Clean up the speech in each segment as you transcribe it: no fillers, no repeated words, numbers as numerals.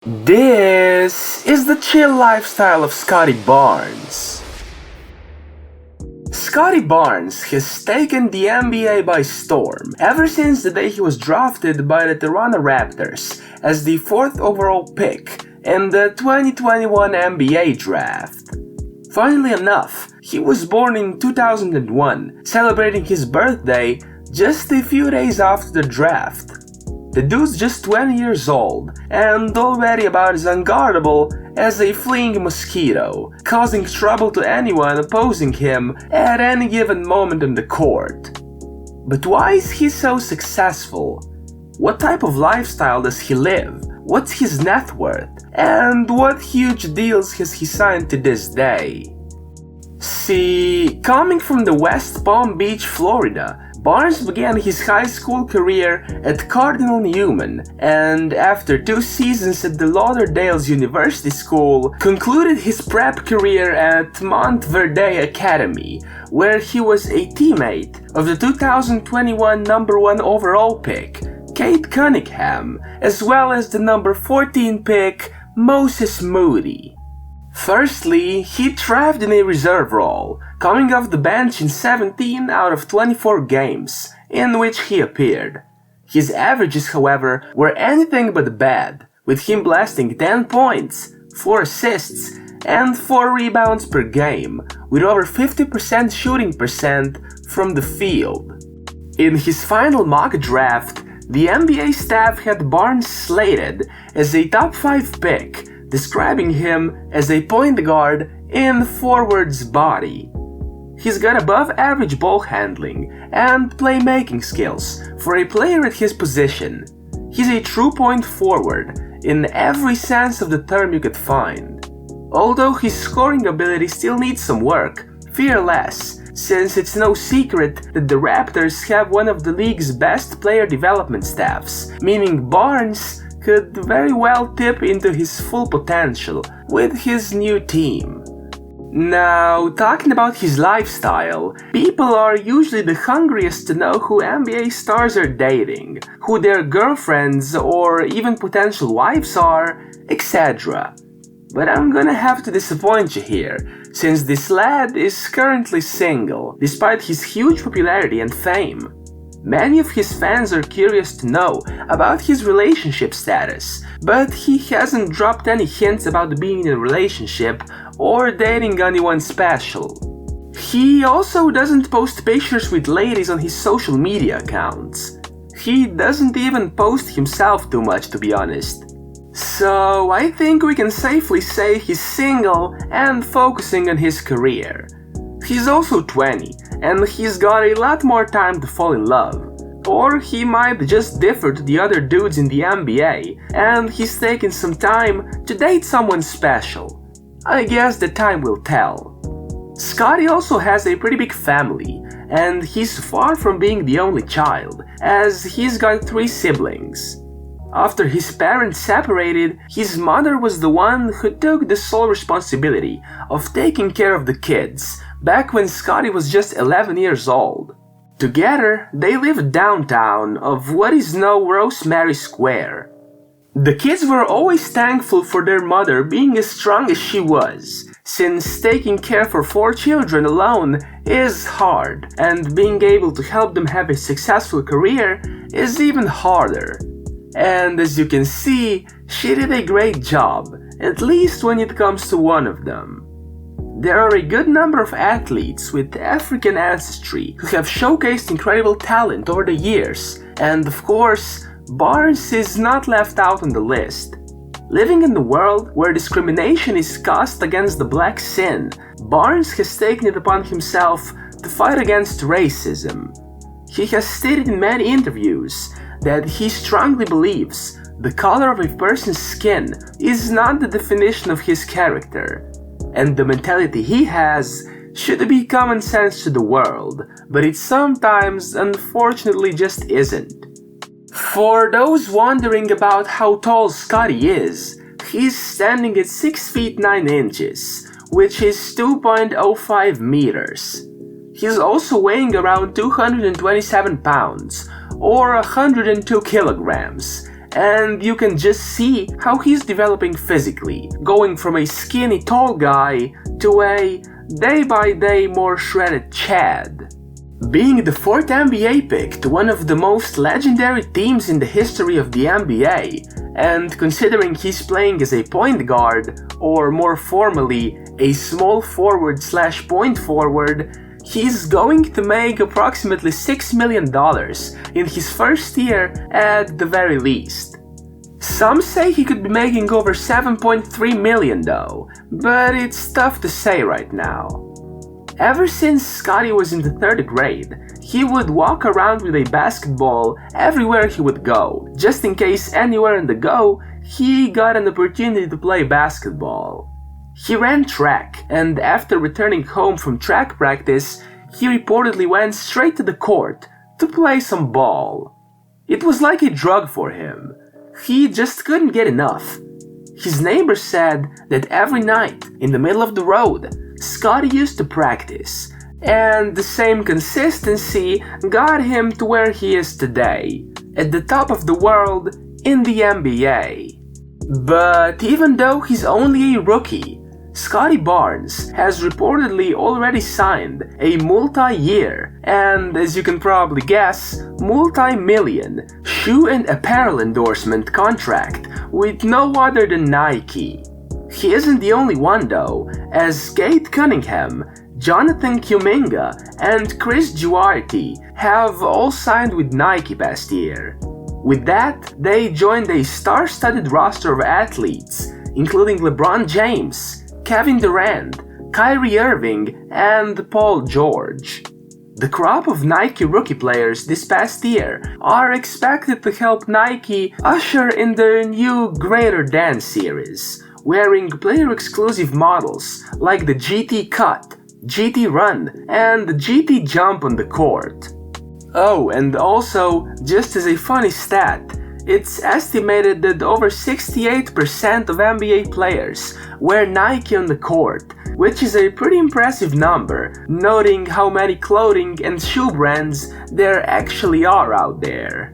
This is the chill lifestyle of Scottie Barnes. Scottie Barnes has taken the NBA by storm ever since the day he was drafted by the Toronto Raptors as the 4th overall pick in the 2021 NBA draft. Funnily enough, he was born in 2001, celebrating his birthday just a few days after the draft. The dude's just 20 years old and already about as unguardable as a fleeing mosquito, causing trouble to anyone opposing him at any given moment on the court. But why is he so successful? What type of lifestyle does he live? What's his net worth? And what huge deals has he signed to this day? See, coming from the West Palm Beach, Florida, Barnes began his high school career at Cardinal Newman and after 2 seasons at the Lauderdale's University School, concluded his prep career at Montverde Academy, where he was a teammate of the 2021 number 1 overall pick, Kate Cunningham, as well as the number 14 pick, Moses Moody. Firstly, he thrived in a reserve role, coming off the bench in 17 out of 24 games in which he appeared. His averages, however, were anything but bad, with him blasting 10 points, 4 assists, and 4 rebounds per game, with over 50% shooting percent from the field. In his final mock draft, the NBA staff had Barnes slated as a top 5 pick, describing him as a point guard in forward's body. He's got above average ball handling and playmaking skills for a player at his position. He's a true point forward in every sense of the term you could find. Although his scoring ability still needs some work, fear less, since it's no secret that the Raptors have one of the league's best player development staffs, meaning Barnes could very well tip into his full potential with his new team. Now, talking about his lifestyle, people are usually the hungriest to know who NBA stars are dating, who their girlfriends or even potential wives are, etc. But I'm gonna have to disappoint you here, since this lad is currently single, despite his huge popularity and fame. Many of his fans are curious to know about his relationship status, but he hasn't dropped any hints about being in a relationship or dating anyone special. He also doesn't post pictures with ladies on his social media accounts. He doesn't even post himself too much, to be honest. So I think we can safely say he's single and focusing on his career. He's also 20, and he's got a lot more time to fall in love. Or he might just differ to the other dudes in the NBA, and he's taken some time to date someone special. I guess the time will tell. Scottie also has a pretty big family, and he's far from being the only child, as he's got 3 siblings. After his parents separated, his mother was the one who took the sole responsibility of taking care of the kids, back when Scottie was just 11 years old. Together, they lived downtown of what is now Rosemary Square. The kids were always thankful for their mother being as strong as she was, since taking care for 4 children alone is hard, and being able to help them have a successful career is even harder. And as you can see, she did a great job, at least when it comes to one of them. There are a good number of athletes with African ancestry who have showcased incredible talent over the years, and of course, Barnes is not left out on the list. Living in the world where discrimination is cast against the black sin, Barnes has taken it upon himself to fight against racism. He has stated in many interviews that he strongly believes the color of a person's skin is not the definition of his character, and the mentality he has should be common sense to the world, but it sometimes unfortunately just isn't. For those wondering about how tall Scottie is, he's standing at 6 feet 9 inches, which is 2.05 meters. He's also weighing around 227 pounds, or 102 kilograms, and you can just see how he's developing physically, going from a skinny tall guy to a day-by-day more shredded Chad. Being the 4th NBA pick to one of the most legendary teams in the history of the NBA, and considering he's playing as a point guard, or more formally, a small forward / point forward, he's going to make approximately $6 million in his first year at the very least. Some say he could be making over $7.3 million though, but it's tough to say right now. Ever since Scottie was in the 3rd grade, he would walk around with a basketball everywhere he would go, just in case anywhere on the go he got an opportunity to play basketball. He ran track, and after returning home from track practice, he reportedly went straight to the court to play some ball. It was like a drug for him. He just couldn't get enough. His neighbors said that every night, in the middle of the road, Scottie used to practice, and the same consistency got him to where he is today, at the top of the world in the NBA. But even though he's only a rookie, Scottie Barnes has reportedly already signed a multi-year and, as you can probably guess, multi-million shoe and apparel endorsement contract with no other than Nike. He isn't the only one though, as Kate Cunningham, Jonathan Kuminga, and Chris Duarte have all signed with Nike past year. With that, they joined a star-studded roster of athletes, including LeBron James, Kevin Durant, Kyrie Irving, and Paul George. The crop of Nike rookie players this past year are expected to help Nike usher in their new Greater Than series, wearing player-exclusive models like the GT Cut, GT Run, and the GT Jump on the court. Oh, and also, just as a funny stat, it's estimated that over 68% of NBA players wear Nike on the court, which is a pretty impressive number, noting how many clothing and shoe brands there actually are out there.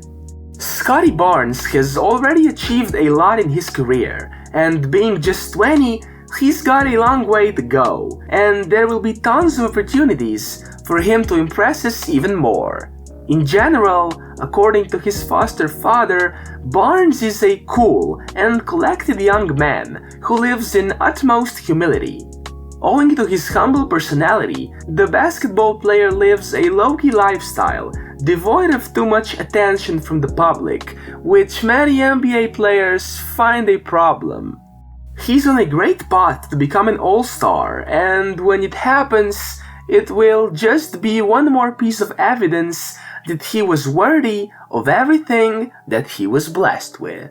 Scottie Barnes has already achieved a lot in his career, and being just 20, he's got a long way to go, and there will be tons of opportunities for him to impress us even more. In general, according to his foster father, Barnes is a cool and collected young man who lives in utmost humility. Owing to his humble personality, the basketball player lives a low-key lifestyle, devoid of too much attention from the public, which many NBA players find a problem. He's on a great path to become an all-star, and when it happens, it will just be one more piece of evidence that he was worthy of everything that he was blessed with.